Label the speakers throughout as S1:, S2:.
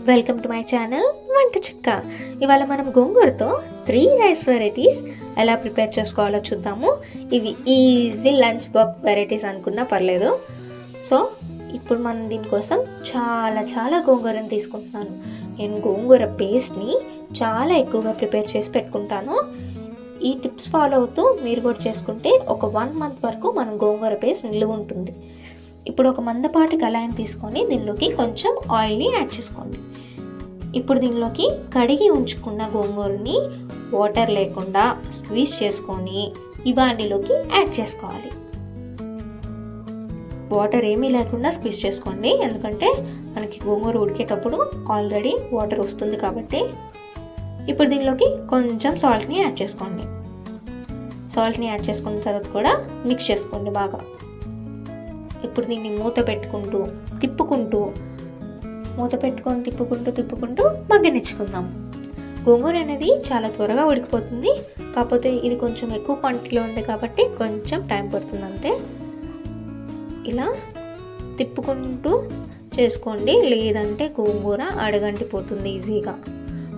S1: Welcome to my channel వంట చిక్క. ఇవాళ మనం గోంగూరతో 3 రైస్ వెరైటీస్ ఎలా ప్రిపేర్ చేసుకోవాలో చూద్దాము. ఇవి ఈజీ లంచ్ బాక్స్ వెరైటీస్ అనుకున్నా పర్లేదు. సో ఇప్పుడు మనం దీనికోసం చాలా గోంగూరని తీసుకుంటున్నాను. నేను గోంగూర పేస్ట్ని చాలా ఎక్కువగా ప్రిపేర్ చేసి పెట్టుకుంటాను. ఈ టిప్స్ ఫాలో అవుతూ మీరు కూడా చేసుకుంటే ఒక 1 month వరకు మనం గోంగూర పేస్ట్ నిలువ ఉంటుంది. ఇప్పుడు ఒక మందపాటి కళాయిని తీసుకొని దీనిలోకి కొంచెం ఆయిల్ని యాడ్ చేసుకోండి. ఇప్పుడు దీనిలోకి కడిగి ఉంచుకున్న గోంగూరని వాటర్ లేకుండా స్క్వీజ్ చేసుకొని ఈ బాండీలోకి యాడ్ చేసుకోవాలి. వాటర్ ఏమీ లేకుండా స్క్వీజ్ చేసుకోండి, ఎందుకంటే మనకి గోంగూర ఉడికేటప్పుడు ఆల్రెడీ వాటర్ వస్తుంది కాబట్టి. ఇప్పుడు దీనిలోకి కొంచెం సాల్ట్ని యాడ్ చేసుకోండి. సాల్ట్ని యాడ్ చేసుకున్న తర్వాత కూడా మిక్స్ చేసుకోండి బాగా. ఇప్పుడు దీన్ని మూత పెట్టుకుంటూ తిప్పుకుంటూ మగ్గనిచ్చుకుందాం. గోంగూర అనేది చాలా త్వరగా ఉడికిపోతుంది, కాకపోతే ఇది కొంచెం ఎక్కువ క్వాంటిటీలో ఉంది కాబట్టి కొంచెం టైం పడుతుంది అంతే. ఇలా తిప్పుకుంటూ చేసుకోండి, లేదంటే గోంగూర అడగంటిపోతుంది ఈజీగా.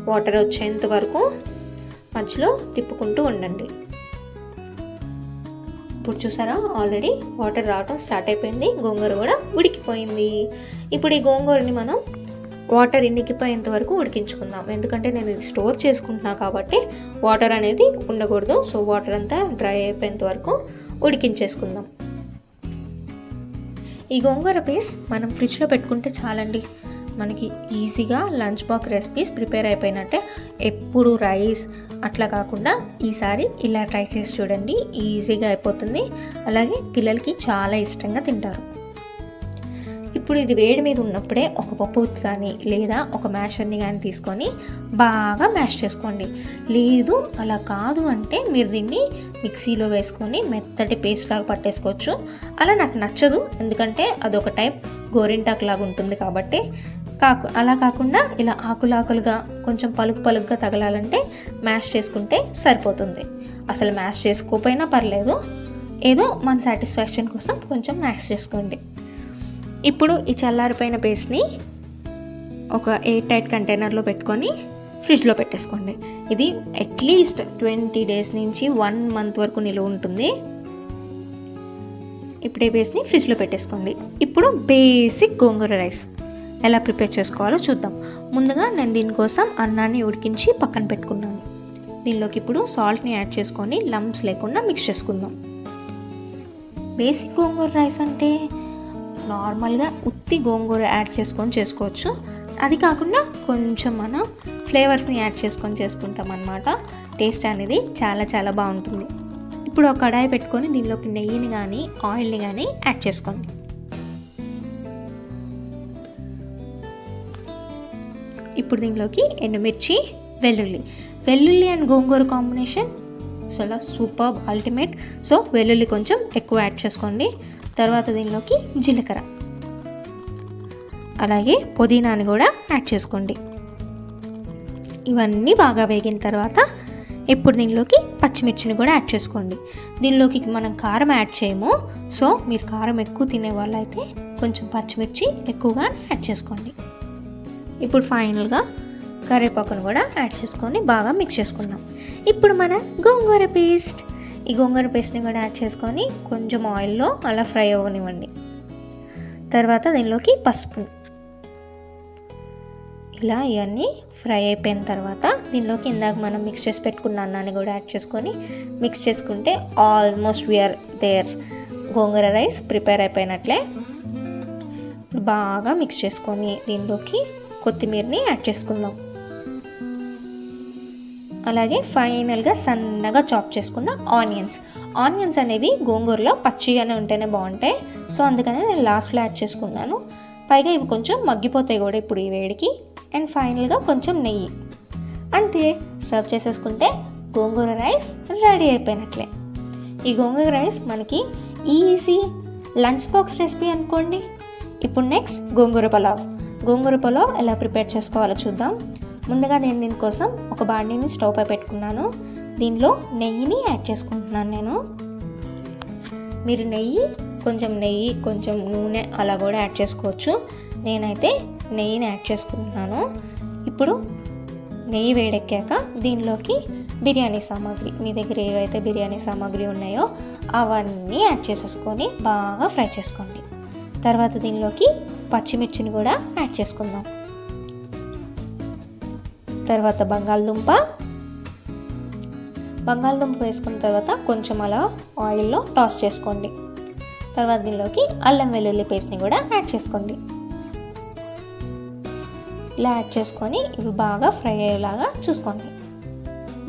S1: వాటర్ వచ్చేంత వరకు మధ్యలో తిప్పుకుంటూ ఉండండి. ఇప్పుడు చూసారా, ఆల్రెడీ వాటర్ రావడం స్టార్ట్ అయిపోయింది, గోంగూర కూడా ఉడికిపోయింది. ఇప్పుడు ఈ గోంగూరని మనం వాటర్ ఇనికిపోయేంత వరకు ఉడికించుకుందాం, ఎందుకంటే నేను ఇది స్టోర్ చేసుకుంటున్నా కాబట్టి వాటర్ అనేది ఉండకూడదు. సో వాటర్ అంతా డ్రై అయిపోయేంత వరకు ఉడికించేసుకుందాం. ఈ గోంగూర పేస్ట్ మనం ఫ్రిడ్జ్లో పెట్టుకుంటే చాలండి, మనకి ఈజీగా లంచ్ బాక్స్ రెసిపీస్ ప్రిపేర్ అయిపోయినట్టే. ఎప్పుడు రైస్ అట్లా కాకుండా ఈసారి ఇలా ట్రై చేసి చూడండి, ఈజీగా అయిపోతుంది. అలాగే పిల్లలకి చాలా ఇష్టంగా తింటారు. ఇప్పుడు ఇది వేడి మీద ఉన్నప్పుడే ఒక పప్పు కానీ లేదా ఒక మ్యాషర్ని కానీ తీసుకొని బాగా మ్యాష్ చేసుకోండి. లేదు అలా కాదు అంటే మీరు దీన్ని మిక్సీలో వేసుకొని మెత్తటి పేస్ట్ లాగా పట్టేసుకోవచ్చు. అలా నాకు నచ్చదు, ఎందుకంటే అదొక టైప్ గోరింటాకు లాగా ఉంటుంది కాబట్టి. అలా కాకుండా ఇలా ఆకులుగా కొంచెం పలుకుగా తగలాలంటే మ్యాష్ చేసుకుంటే సరిపోతుంది. అసలు మ్యాష్ చేసుకోకపోయినా పర్లేదు, ఏదో మన సాటిస్ఫాక్షన్ కోసం కొంచెం మ్యాష్ చేసుకోండి. ఇప్పుడు ఈ చల్లారిపోయిన పేస్ట్ని ఒక ఎయిర్ టైట్ కంటైనర్లో పెట్టుకొని ఫ్రిడ్జ్లో పెట్టేసుకోండి. ఇది అట్లీస్ట్ 20 days నుంచి 1 month వరకు నిలువ ఉంటుంది. ఇప్పుడు ఈ పేస్ట్ని ఫ్రిడ్జ్లో పెట్టేసుకోండి. ఇప్పుడు బేసిక్ గోంగూర రైస్ ఎలా ప్రిపేర్ చేసుకోవాలో చూద్దాం. ముందుగా నేను దీనికోసం అన్నాన్ని ఉడికించి పక్కన పెట్టుకున్నాను. దీనిలోకి ఇప్పుడు సాల్ట్ని యాడ్ చేసుకొని లంప్స్ లేకుండా మిక్స్ చేసుకుందాం. బేసిక్ గోంగూర రైస్ అంటే నార్మల్గా ఉత్తి గోంగూర యాడ్ చేసుకొని చేసుకోవచ్చు. అది కాకుండా కొంచెం మనం ఫ్లేవర్స్ని యాడ్ చేసుకొని చేసుకుంటాం అన్నమాట. టేస్ట్ అనేది చాలా బాగుంటుంది. ఇప్పుడు ఒక కడాయి పెట్టుకొని దీనిలోకి నెయ్యిని కానీ ఆయిల్ని కానీ యాడ్ చేసుకోండి. ఇప్పుడు దీనిలోకి ఎండుమిర్చి, వెల్లుల్లి అండ్ గోంగూర కాంబినేషన్ చాలా సూపర్ అల్టిమేట్. సో వెల్లుల్లి కొంచెం ఎక్కువ యాడ్ చేసుకోండి. తర్వాత దీనిలోకి జీలకర్ర, అలాగే పుదీనాని కూడా యాడ్ చేసుకోండి. ఇవన్నీ బాగా వేగిన తర్వాత ఇప్పుడు దీనిలోకి పచ్చిమిర్చిని కూడా యాడ్ చేసుకోండి. దీనిలోకి మనం కారం యాడ్ చేయము, సో మీరు కారం ఎక్కువ తినే వాళ్ళైతే కొంచెం పచ్చిమిర్చి ఎక్కువగా యాడ్ చేసుకోండి. ఇప్పుడు ఫైనల్గా కరివేపాకును కూడా యాడ్ చేసుకొని బాగా మిక్స్ చేసుకుందాం. ఇప్పుడు మన ఈ గోంగూర పేస్ట్ని కూడా యాడ్ చేసుకొని కొంచెం ఆయిల్లో అలా ఫ్రై అవ్వనివ్వండి. తర్వాత దీనిలోకి పసుపు, ఇలా ఇవన్నీ ఫ్రై అయిపోయిన తర్వాత దీనిలోకి ఇందాక మనం మిక్స్ చేసి పెట్టుకున్న అన్నాన్ని కూడా యాడ్ చేసుకొని మిక్స్ చేసుకుంటే almost we're there, gongura rice prepare అయిపోయినట్లే. బాగా మిక్స్ చేసుకొని దీనిలోకి కొత్తిమీరని యాడ్ చేసుకుందాం. అలాగే ఫైనల్గా సన్నగా చాప్ చేసుకున్న ఆనియన్స్ అనేవి గోంగూరలో పచ్చిగానే ఉంటేనే బాగుంటాయి. సో అందుకనే నేను లాస్ట్లో యాడ్ చేసుకున్నాను. పైగా ఇవి కొంచెం మగ్గిపోతాయి కూడా ఇప్పుడు ఈ వేడికి. అండ్ ఫైనల్గా కొంచెం నెయ్యి, అంతే. సర్వ్ చేసేసుకుంటే గోంగూర రైస్ రెడీ అయిపోయినట్లే. ఈ గోంగూర రైస్ మనకి ఈజీ లంచ్ బాక్స్ రెసిపీ అనుకోండి. ఇప్పుడు నెక్స్ట్ గోంగూర పులావ్ ఎలా ప్రిపేర్ చేసుకోవాలో చూద్దాం. ముందుగా నేను దీనికోసం ఒక బాండీని స్టవ్ పై పెట్టుకున్నాను. దీనిలో నెయ్యిని యాడ్ చేసుకుంటున్నాను నేను. మీరు నెయ్యి కొంచెం నూనె అలా కూడా యాడ్ చేసుకోవచ్చు. నేనైతే నెయ్యిని యాడ్ చేసుకుంటున్నాను. ఇప్పుడు నెయ్యి వేడెక్కాక దీనిలోకి బిర్యానీ సామాగ్రి, మీ దగ్గర ఏవైతే బిర్యానీ సామాగ్రి ఉన్నాయో అవన్నీ యాడ్ చేసేసుకొని బాగా ఫ్రై చేసుకోండి. తర్వాత దీనిలోకి పచ్చిమిర్చిని కూడా యాడ్ చేసుకుందాం. తర్వాత బంగాళదుంప వేసుకున్న తర్వాత కొంచెం అలా ఆయిల్లో టాస్ చేసుకోండి. తర్వాత దీనిలోకి అల్లం వెల్లుల్లి పేస్ట్ని కూడా యాడ్ చేసుకోండి. ఇలా యాడ్ చేసుకొని ఇవి బాగా ఫ్రై అయ్యేలాగా చూసుకోండి.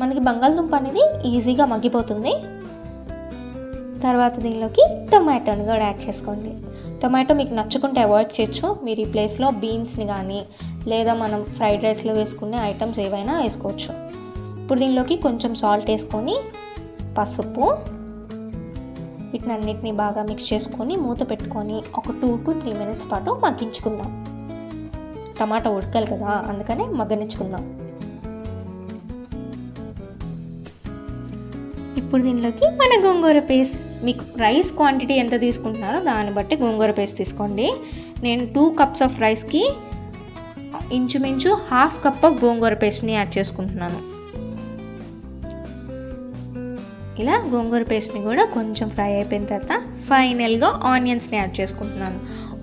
S1: మనకి బంగాళదుంప అనేది ఈజీగా మగ్గిపోతుంది. తర్వాత దీనిలోకి టొమాటోని కూడా యాడ్ చేసుకోండి. టొమాటో మీకు నచ్చుకుంటే అవాయిడ్ చేయొచ్చు. మీరు ఈ ప్లేస్లో బీన్స్ని కానీ లేదా మనం ఫ్రైడ్ రైస్లో వేసుకునే ఐటమ్స్ ఏవైనా వేసుకోవచ్చు. ఇప్పుడు దీనిలోకి కొంచెం సాల్ట్ వేసుకొని పసుపు వీటిని అన్నిటిని బాగా మిక్స్ చేసుకొని మూత పెట్టుకొని ఒక 2 to 3 minutes పాటు మగ్గించుకుందాం. టమాటా ఉడకాలి కదా, అందుకనే మగ్గనించుకుందాం. ఇప్పుడు దీనిలోకి మన గోంగూర పేస్ట్, మీకు రైస్ క్వాంటిటీ ఎంత తీసుకుంటున్నారో దాన్ని బట్టి గోంగూర పేస్ట్ తీసుకోండి. నేను 2 cups ఆఫ్ రైస్కి ఇంచుమించు 1/2 cup ఆఫ్ గోంగూర పేస్ట్ని యాడ్ చేసుకుంటున్నాను. ఇలా గోంగూర పేస్ట్ని కూడా కొంచెం ఫ్రై అయిపోయిన తర్వాత ఫైనల్గా ఆనియన్స్ని యాడ్ చేసుకుంటున్నాను.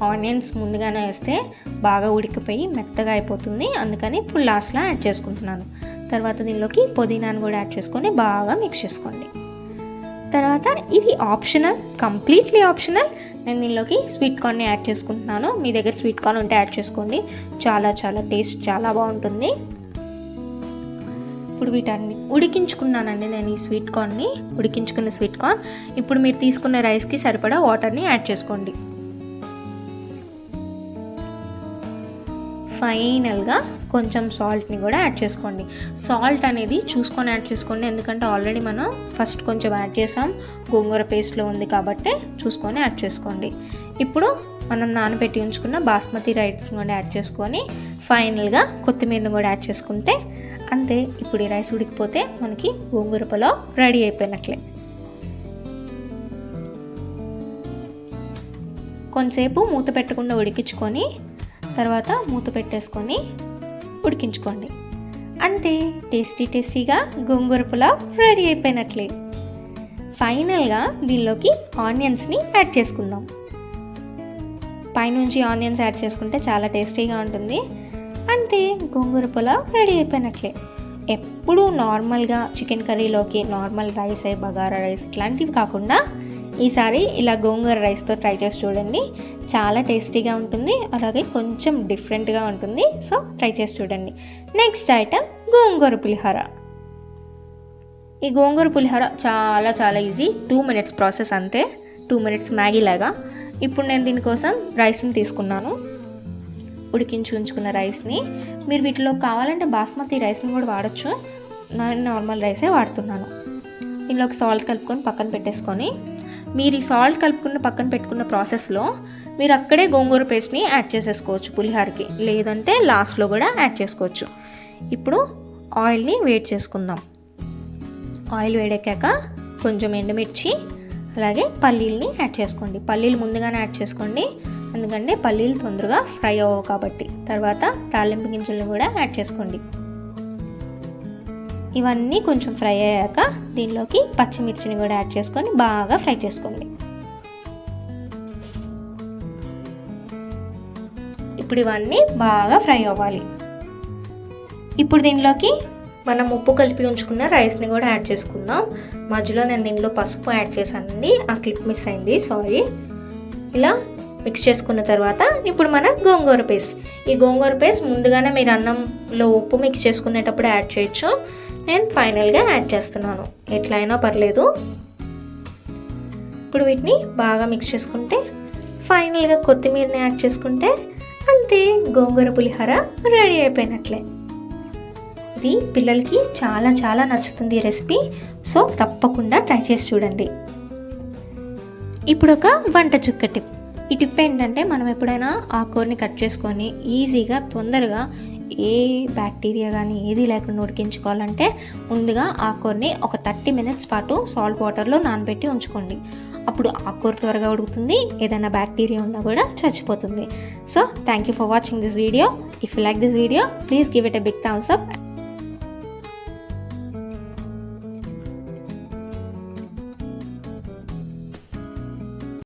S1: ఆనియన్స్ ముందుగానే వేస్తే బాగా ఉడికిపోయి మెత్తగా అయిపోతుంది, అందుకని ఇప్పుడు లాస్ట్లో యాడ్ చేసుకుంటున్నాను. తర్వాత దీనిలోకి పుదీనాను కూడా యాడ్ చేసుకొని బాగా మిక్స్ చేసుకోండి. తర్వాత ఇది ఆప్షనల్, కంప్లీట్లీ ఆప్షనల్. నేను దీనిలోకి స్వీట్ కార్న్ని యాడ్ చేసుకుంటున్నాను. మీ దగ్గర స్వీట్ కార్న్ ఉంటే యాడ్ చేసుకోండి, చాలా టేస్ట్ చాలా బాగుంటుంది. ఇప్పుడు వీటన్ని ఉడికించుకున్నానండి నేను ఈ స్వీట్ కార్న్ని, ఉడికించుకున్న స్వీట్ కార్న్. ఇప్పుడు మీరు తీసుకున్న రైస్కి సరిపడా వాటర్ని యాడ్ చేసుకోండి. ఫైనల్గా కొంచెం సాల్ట్ని కూడా యాడ్ చేసుకోండి. సాల్ట్ అనేది చూసుకొని యాడ్ చేసుకోండి, ఎందుకంటే ఆల్రెడీ మనం ఫస్ట్ కొంచెం యాడ్ చేసాం, గోంగూర పేస్ట్లో ఉంది కాబట్టి చూసుకొని యాడ్ చేసుకోండి. ఇప్పుడు మనం నానబెట్టి ఉంచుకున్న బాస్మతి రైస్ని కూడా యాడ్ చేసుకొని ఫైనల్గా కొత్తిమీరని కూడా యాడ్ చేసుకుంటే అంతే. ఇప్పుడు ఈ రైస్ ఉడికిపోతే మనకి గోంగూర పులావ్ రెడీ అయిపోయినట్లే. కొంతసేపు మూత పెట్టకుండా ఉడికించుకొని తర్వాత మూత పెట్టేసుకొని ఉడికించుకోండి. అంతే, టేస్టీగా గోంగూర పులావ్ రెడీ అయిపోయినట్లే. ఫైనల్గా దీనిలోకి ఆనియన్స్ని యాడ్ చేసుకుందాం. పైనుంచి ఆనియన్స్ యాడ్ చేసుకుంటే చాలా టేస్టీగా ఉంటుంది. అంతే, గోంగూర పులావ్ రెడీ అయిపోయినట్లే. ఎప్పుడూ నార్మల్గా చికెన్ కర్రీలోకి నార్మల్ రైస్, బగారా రైస్ ఇట్లాంటివి కాకుండా ఈసారి ఇలా గోంగూర రైస్తో ట్రై చేసి చూడండి, చాలా టేస్టీగా ఉంటుంది, అలాగే కొంచెం డిఫరెంట్గా ఉంటుంది. సో ట్రై చేసి చూడండి. నెక్స్ట్ ఐటమ్ గోంగూర పులిహోర. ఈ గోంగూర పులిహోర చాలా ఈజీ, 2 minutes ప్రాసెస్ అంతే, 2 minutes మ్యాగీ లాగా. ఇప్పుడు నేను దీనికోసం రైస్ని తీసుకున్నాను, ఉడికించి ఉంచుకున్న రైస్ని. మీరు వీటిలో కావాలంటే బాస్మతి రైస్ని కూడా వాడచ్చు, నేను నార్మల్ రైసే వాడుతున్నాను. దీనిలోకి సాల్ట్ కలుపుకొని పక్కన పెట్టేసుకొని, మీరు ఈ సాల్ట్ కలుపుకున్న పక్కన పెట్టుకున్న ప్రాసెస్లో మీరు అక్కడే గోంగూర పేస్ట్ని యాడ్ చేసేసుకోవచ్చు పులిహోరకి, లేదంటే లాస్ట్లో కూడా యాడ్ చేసుకోవచ్చు. ఇప్పుడు ఆయిల్ని వేడి చేసుకుందాం. ఆయిల్ వేడెక్కాక కొంచెం ఎండుమిర్చి అలాగే పల్లీల్ని యాడ్ చేసుకోండి. పల్లీలు ముందుగానే యాడ్ చేసుకోండి, ఎందుకంటే పల్లీలు తొందరగా ఫ్రై అవ్వవు కాబట్టి. తర్వాత తాలింపు గింజలను కూడా యాడ్ చేసుకోండి. ఇవన్నీ కొంచెం ఫ్రై అయ్యాక దీనిలోకి పచ్చిమిర్చిని కూడా యాడ్ చేసుకొని బాగా ఫ్రై చేసుకోండి. ఇప్పుడు ఇవన్నీ బాగా ఫ్రై అవ్వాలి. ఇప్పుడు దీనిలోకి మనం ఉప్పు కలిపి ఉంచుకున్న రైస్ని కూడా యాడ్ చేసుకుందాం. మధ్యలో నేను దీనిలో పసుపు యాడ్ చేశానండి, ఆ క్లిప్ మిస్ అయింది, సారీ. ఇలా మిక్స్ చేసుకున్న తర్వాత ఇప్పుడు మన గోంగూర పేస్ట్. ఈ గోంగూర పేస్ట్ ముందుగానే మీరు అన్నంలో ఉప్పు మిక్స్ చేసుకునేటప్పుడు యాడ్ చేయొచ్చు, నేను ఫైనల్గా యాడ్ చేస్తున్నాను, ఎట్లా అయినా పర్లేదు. ఇప్పుడు వీటిని బాగా మిక్స్ చేసుకుంటే ఫైనల్గా కొత్తిమీరని యాడ్ చేసుకుంటే అంతే, గోంగూర పులిహోర రెడీ అయిపోయినట్లే. ఇది పిల్లలకి చాలా నచ్చుతుంది ఈ రెసిపీ, సో తప్పకుండా ట్రై చేసి చూడండి. ఇప్పుడు ఒక వంట చుక్క టిప్. ఈ టిప్ ఏంటంటే, మనం ఎప్పుడైనా ఆకుకూరని కట్ చేసుకొని ఈజీగా తొందరగా ఏ బ్యాక్టీరియా కానీ ఏది లేకుండా ఉడికించుకోవాలంటే ముందుగా ఆకుకూరని ఒక 30 minutes పాటు సాల్ట్ వాటర్లో నానబెట్టి ఉంచుకోండి. అప్పుడు ఆకుకూర త్వరగా ఉడుకుతుంది, ఏదైనా బ్యాక్టీరియా ఉన్నా కూడా చచ్చిపోతుంది. So thank you for watching this video. If you like this video please give it a big thumbs up.